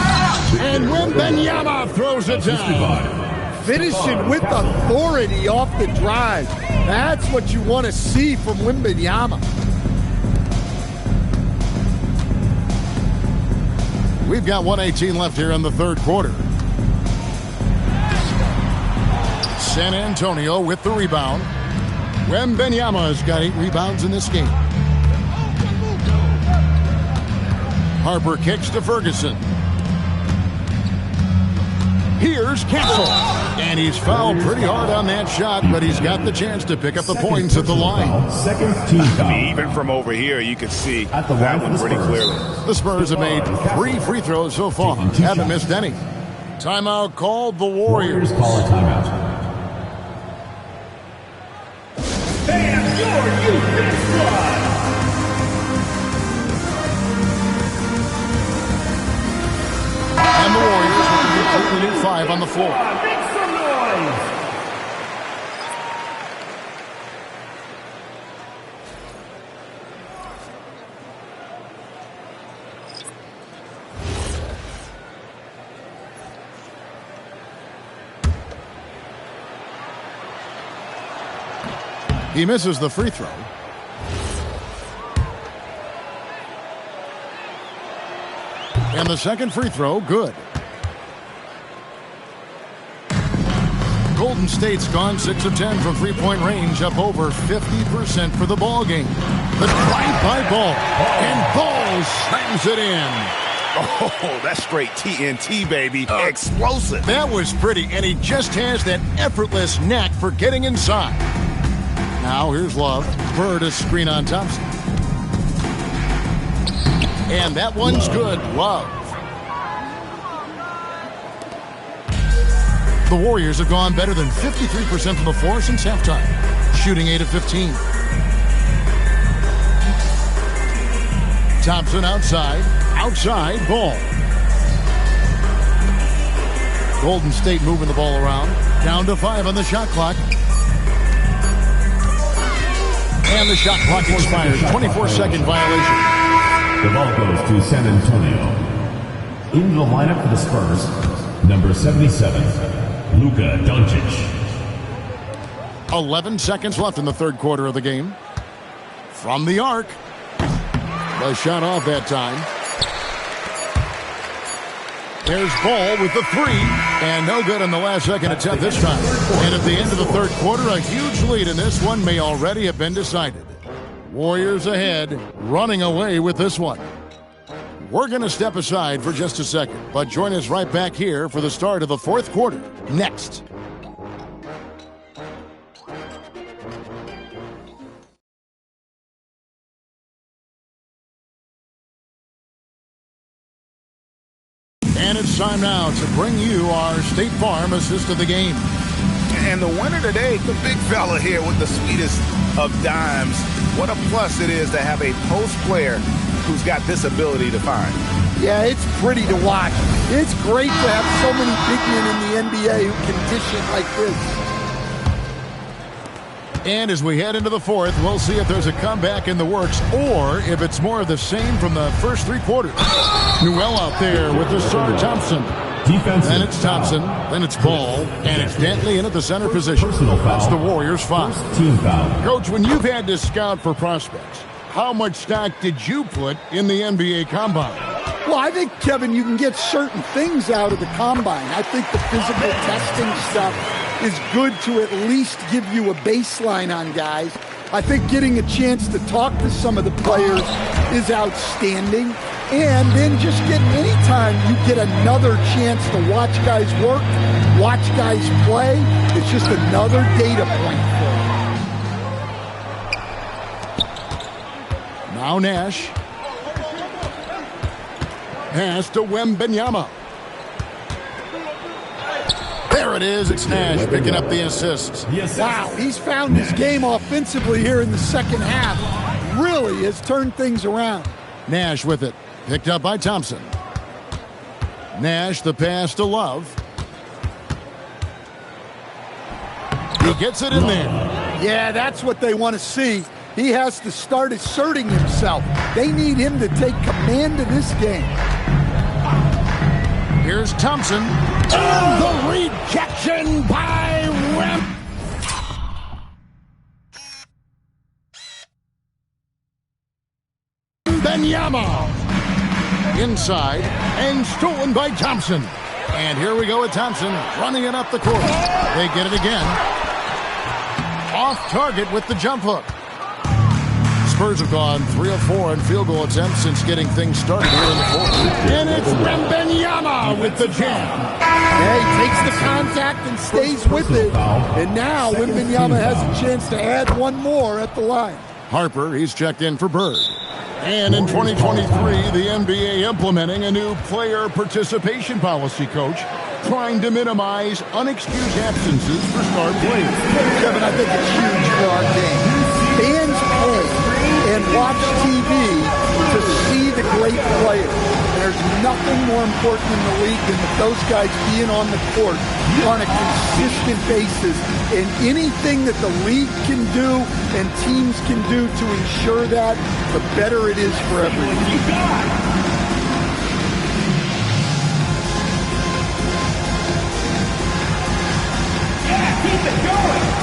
And Wembanyama throws it down. Finishing with authority off the drive. That's what you want to see from Wembanyama. We've got 1:18 left here in the third quarter. San Antonio with the rebound. Wembanyama has got 8 rebounds in this game. Harper kicks to Ferguson. Here's Castle. And he's fouled pretty hard on that shot, but he's got the chance to pick up the points at the line. Second team foul. Even from over here, you can see that one pretty clearly. The Spurs have made 3 free throws so far. Haven't missed any. Timeout called the Warriors. Call a timeout. And your youth squad. And the Warriors with a completely new 5 on the floor. Make some noise. He misses the free throw. And the second free throw, good. Golden State's gone 6 of 10 from three-point range, up over 50% for the ball game. The drive by Ball, and Ball slams it in. Oh, that's straight TNT, baby. Explosive. That was pretty, and he just has that effortless knack for getting inside. Now here's Love. Bird a screen on Thompson. And that one's good. Love. The Warriors have gone better than 53% from the floor since halftime, shooting 8 of 15. Thompson outside. Outside, Ball. Golden State moving the ball around. Down to 5 on the shot clock. And the shot clock expired. 24-second violation. The ball goes to San Antonio. Into the lineup for the Spurs, number 77, Luka Doncic. 11 seconds left in the third quarter of the game. From the arc. The shot off that time. There's Ball with the 3. And no good in the last second attempt this time. And at the end of the third quarter, a huge lead in this one may already have been decided. Warriors ahead, running away with this one. We're going to step aside for just a second, but join us right back here for the start of the fourth quarter. Next. And it's time now to bring you our State Farm assist of the game. And the winner today, the big fella here with the sweetest of dimes. What a plus it is to have a post player who's got this ability to find. Yeah, it's pretty to watch. It's great to have so many big men in the NBA who can dish it like this. And as we head into the fourth, we'll see if there's a comeback in the works or if it's more of the same from the first 3 quarters. Newell out there with the star Thompson. Defensive then it's Thompson, then it's Ball, and it's Dantley in at the center position. That's the Warriors' foul. Team foul. Coach, when you've had to scout for prospects, how much stock did you put in the NBA Combine? Well, I think, Kevin, you can get certain things out of the Combine. I think the physical testing stuff is good to at least give you a baseline on guys. I think getting a chance to talk to some of the players is outstanding. And then just anytime you get another chance to watch guys work, watch guys play, it's just another data point for you. Now Nash. Pass to Wembanyama. There it is. It's Nash picking up the assist. Wow, he's found his game offensively here in the second half. Really has turned things around. Nash with it. Picked up by Thompson. Nash, the pass to Love. He gets it in there. Yeah, that's what they want to see. He has to start asserting himself. They need him to take command of this game. Here's Thompson. And the rejection by Wembanyama. Inside and stolen by Thompson. And here we go with Thompson running it up the court. They get it again. Off target with the jump hook. Spurs have gone 3 of 4 in field goal attempts since getting things started here in the fourth. And it's Wembanyama with the jam. Yeah, he takes the contact and stays with it. And now Wembanyama has a chance to add one more at the line. Harper, he's checked in for Bird. And in 2023, the NBA implementing a new player participation policy, Coach, trying to minimize unexcused absences for star players. Kevin, I think it's huge for our game. Fans pay and watch TV to see the great players. There's nothing more important in the league than those guys being on the court on a consistent basis. And anything that the league can do and teams can do to ensure that, the better it is for everyone. Yeah, keep it going.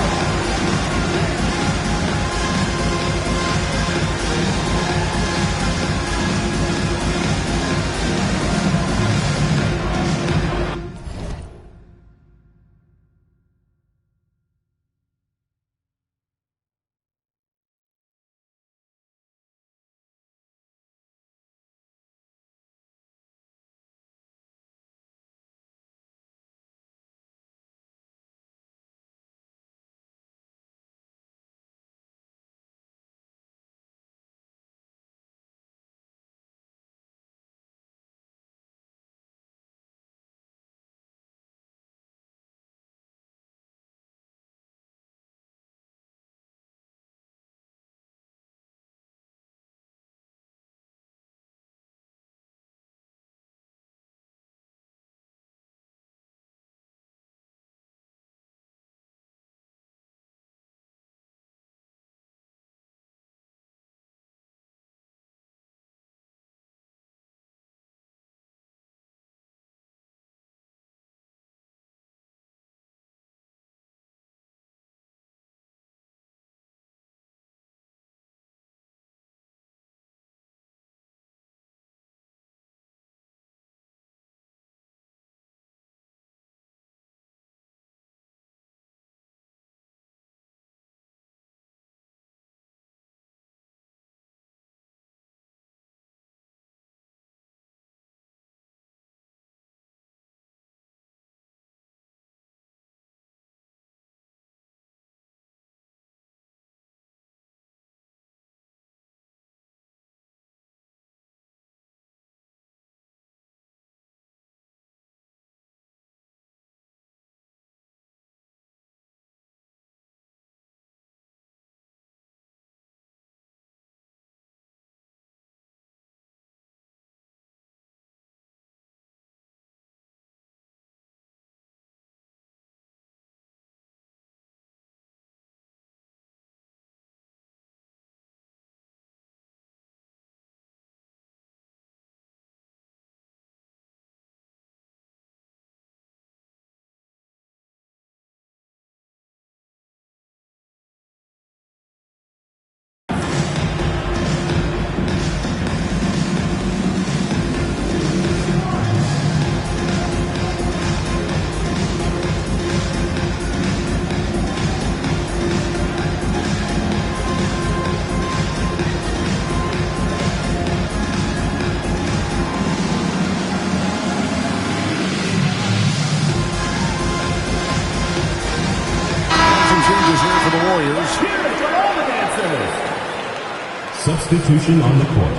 Substitution on the court.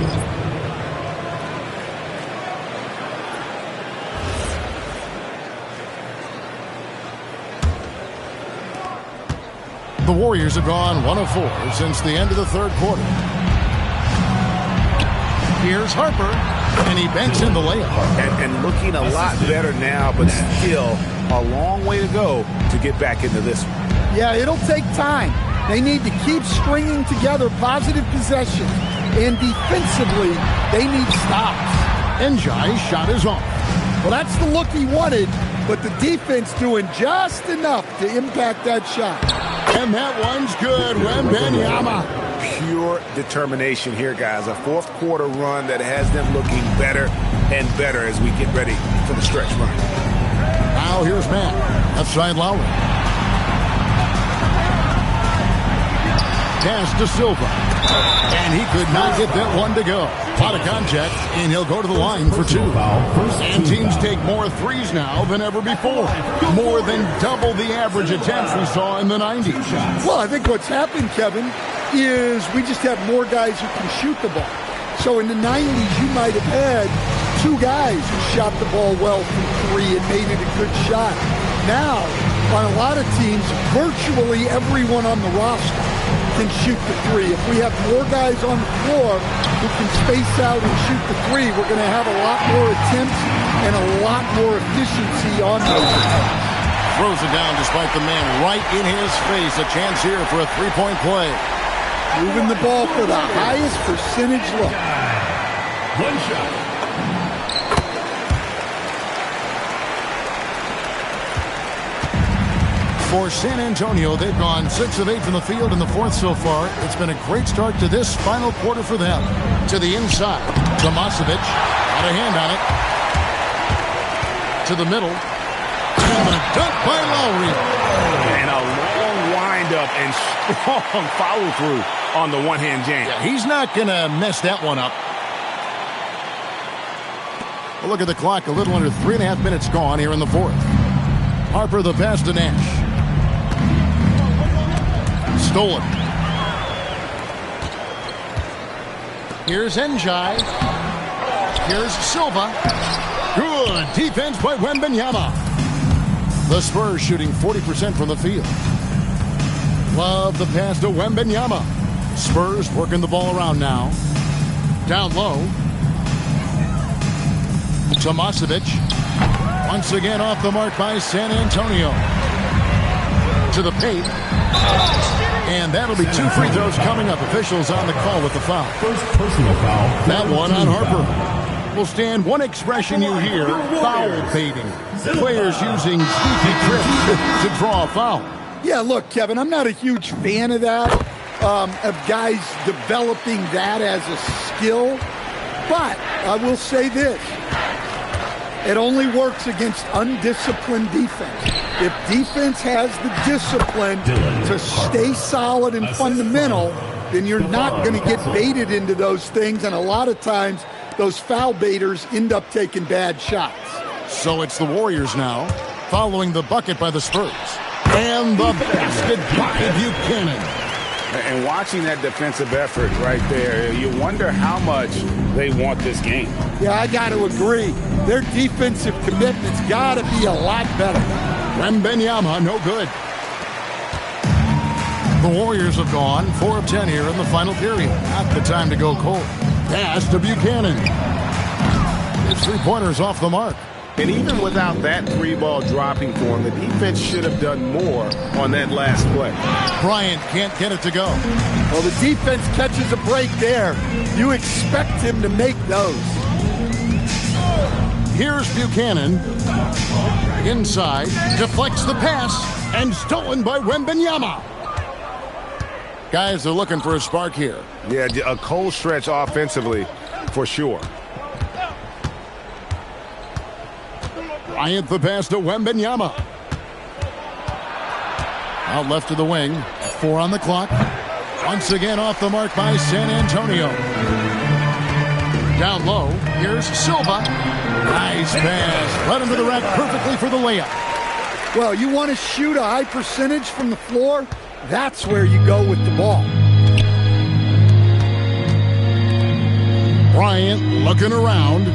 The Warriors have gone 1 of 4 since the end of the third quarter. Here's Harper, and he banks in the layup. And looking a lot better now, but still a long way to go to get back into this one. Yeah, it'll take time. They need to keep stringing together positive possessions. And defensively, they need stops. Njai's shot is off. Well, that's the look he wanted, but the defense doing just enough to impact that shot. And that one's good. Wembanyama. Pure determination here, guys. A fourth quarter run that has them looking better and better as we get ready for the stretch run. Now here's Matt. Left side Lowry. Pass to Silva. And he could not get that one to go. Out of contact, and he'll go to the line for two. And teams take more threes now than ever before. More than double the average attempts we saw in the 90s. Well, I think what's happened, Kevin, is we just have more guys who can shoot the ball. So in the 90s, you might have had two guys who shot the ball well from three and made it a good shot. Now, on a lot of teams, virtually everyone on the roster can shoot the three. If we have more guys on the floor who can space out and shoot the three, we're going to have a lot more attempts and a lot more efficiency on those attempts. Throws it down despite the man right in his face. A chance here for a three-point play. Moving the ball for the highest percentage look. One shot. For San Antonio, they've gone 6 of 8 from the field in the fourth so far. It's been a great start to this final quarter for them. To the inside. Tomasevic. Got a hand on it. To the middle. And a dunk by Lowry. And a long windup and strong follow-through on the one-hand jam. Yeah, he's not going to mess that one up. Well, look at the clock. A little under 3.5 minutes gone here in the fourth. Harper the pass to Nash. Stolen. Here's Njai. Here's Silva. Good defense by Wembanyama. The Spurs shooting 40% from the field. Love the pass to Wembanyama. Spurs working the ball around now. Down low. Tomasevic. Once again off the mark by San Antonio. To the paint. And that'll be 2 free throws coming up. Officials on the call with the foul. First personal foul. That one on Harper. Will stand one expression you hear, foul baiting. Players using sneaky tricks to draw a foul. Yeah, look, Kevin, I'm not a huge fan of that, of guys developing that as a skill. But I will say this. It only works against undisciplined defense. If defense has the discipline to stay solid and fundamental, then you're not going to get baited into those things. And a lot of times, those foul baiters end up taking bad shots. So it's the Warriors now, following the bucket by the Spurs. And the basket by Buchanan. And watching that defensive effort right there, you wonder how much they want this game. Yeah, I got to agree. Their defensive commitment's got to be a lot better. Wembanyama, no good. The Warriors have gone 4 of 10 here in the final period. Not the time to go cold. Pass to Buchanan. His three-pointer's off the mark. And even without that three-ball dropping for him, the defense should have done more on that last play. Bryant can't get it to go. Well, the defense catches a break there. You expect him to make those. Here's Buchanan. Inside, deflects the pass, and stolen by Wembanyama. Guys are looking for a spark here. Yeah, a cold stretch offensively, for sure. Bryant the pass to Wembanyama. Out left to the wing. 4 on the clock. Once again off the mark by San Antonio. Down low. Here's Silva. Nice pass. Right into the rack perfectly for the layup. Well, you want to shoot a high percentage from the floor? That's where you go with the ball. Bryant looking around.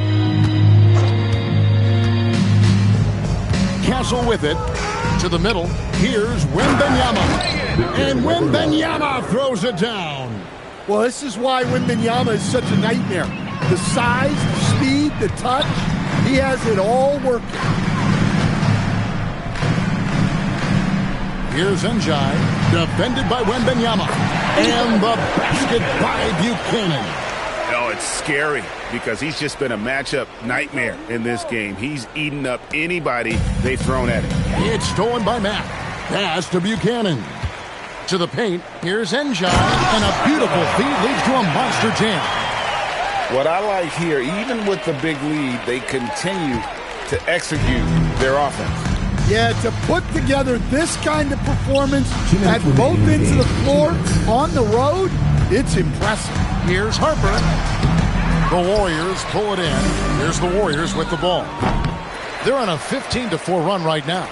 Castle with it. To the middle. Here's Wembanyama. And Wembanyama throws it down. Well, this is why Wembanyama is such a nightmare. The size, the speed, the touch. He has it all working. Here's Njai, defended by Wembanyama. And the basket by Buchanan. Oh, it's scary because he's just been a matchup nightmare in this game. He's eaten up anybody they've thrown at him. It's stolen by Mack. Pass to Buchanan. To the paint, here's Njai, and a beautiful feed leads to a monster jam. What I like here, even with the big lead, they continue to execute their offense. Yeah, to put together this kind of performance at both ends of the floor on the road, it's impressive. Here's Harper. The Warriors pull it in. Here's the Warriors with the ball. They're on a 15-4 run right now.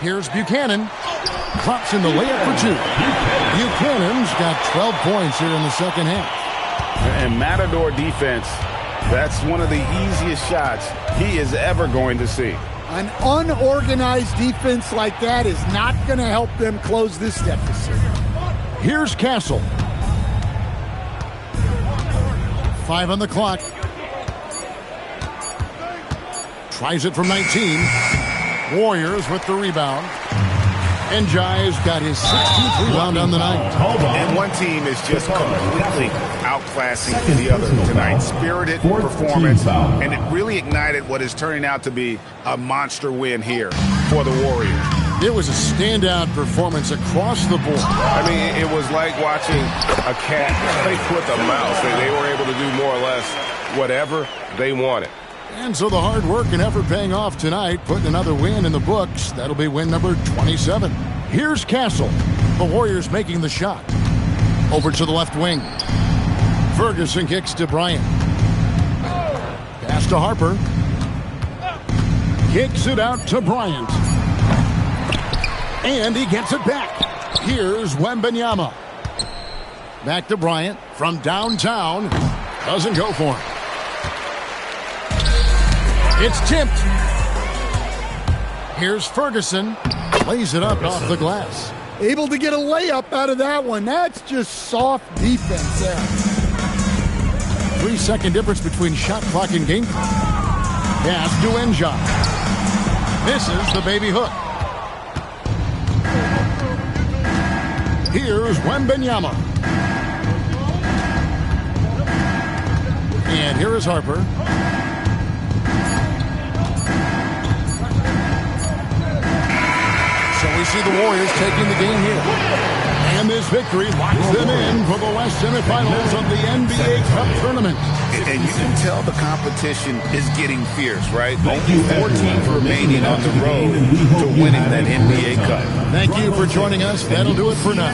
Here's Buchanan. Drops in the layup for two. Buchanan's got 12 points here in the second half. And Matador defense, that's one of the easiest shots he is ever going to see. An unorganized defense like that is not going to help them close this deficit. Here's Castle. 5 on the clock. Tries it from 19. Warriors with the rebound. Njai's got his 16th rebound on the night. And one team is just completely outclassing the other tonight. Spirited performance, and it really ignited what is turning out to be a monster win here for the Warriors. It was a standout performance across the board. I mean, it was like watching a cat play with a mouse. They were able to do more or less whatever they wanted. And so the hard work and effort paying off tonight, putting another win in the books. That'll be win number 27. Here's Castle. The Warriors making the shot. Over to the left wing. Ferguson kicks to Bryant. Pass to Harper. Kicks it out to Bryant. And he gets it back. Here's Wembanyama. Back to Bryant from downtown. Doesn't go for him. It's tipped. Here's Ferguson. Lays it up off the glass. Able to get a layup out of that one. That's just soft defense there. 3-second difference between shot clock and game clock. Pass to Njai. Misses the baby hook. Here's Wembanyama. And here is Harper. So we see the Warriors taking the game here. And this victory locks them in for the West semifinals of the NBA Cup tournament. And you can tell the competition is getting fierce, right? Only 4 teams remaining on the road to winning that NBA Cup. Thank you for joining us. That'll do it for now.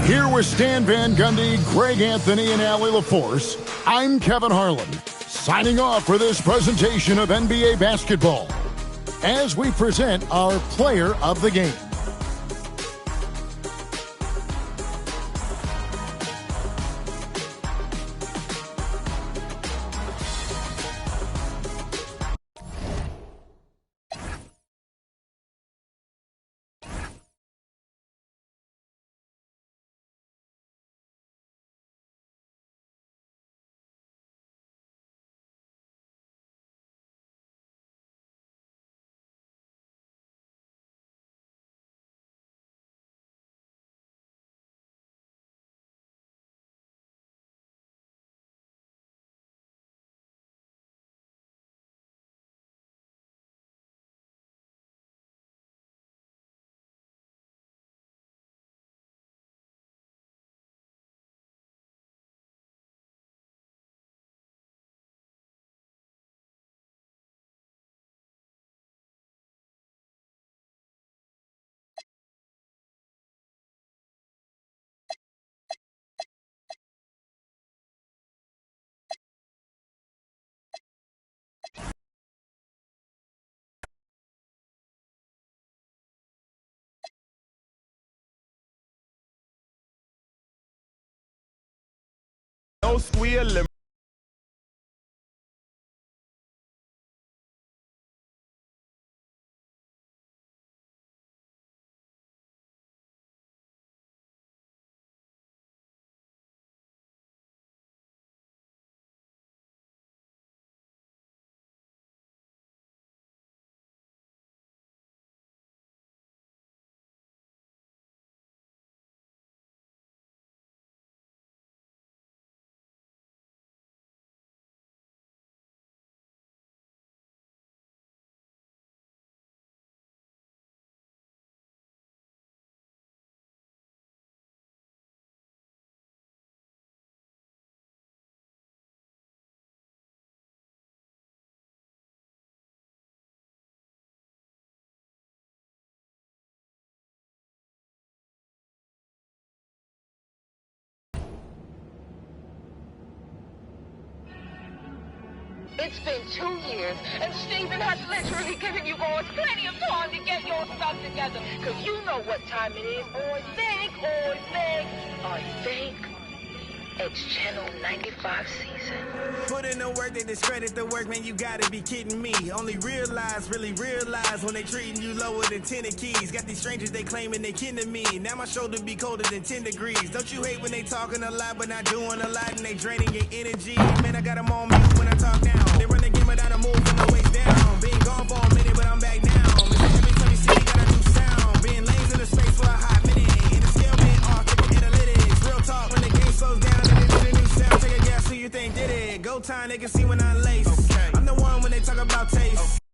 Here with Stan Van Gundy, Greg Anthony, and Allie LaForce, I'm Kevin Harlan, signing off for this presentation of NBA basketball as we present our player of the game. No squeal. It's been 2 years, and Steven has literally given you boys plenty of time to get your stuff together. Because you know what time it is. I think it's Channel 95 season. Put in the work, they discredit the work, man, you gotta be kidding me. Only really realize when they treating you lower than 10 keys. Got these strangers, they claiming they kin to me. Now my shoulder be colder than 10 degrees. Don't you hate when they talking a lot, but not doing a lot, and they draining your energy? Man, I got them on mute when I talk down. They run the game without a move from the waist down. Been gone for a minute, but I'm back now. Every time you see me, got a new sound. Being lanes in the space for a hot minute. And the scale being off, check the analytics. Real talk, when the game slows down, take a guess who you think did it. Go time, they can see when I lace. Okay. I'm the one when they talk about taste. Okay.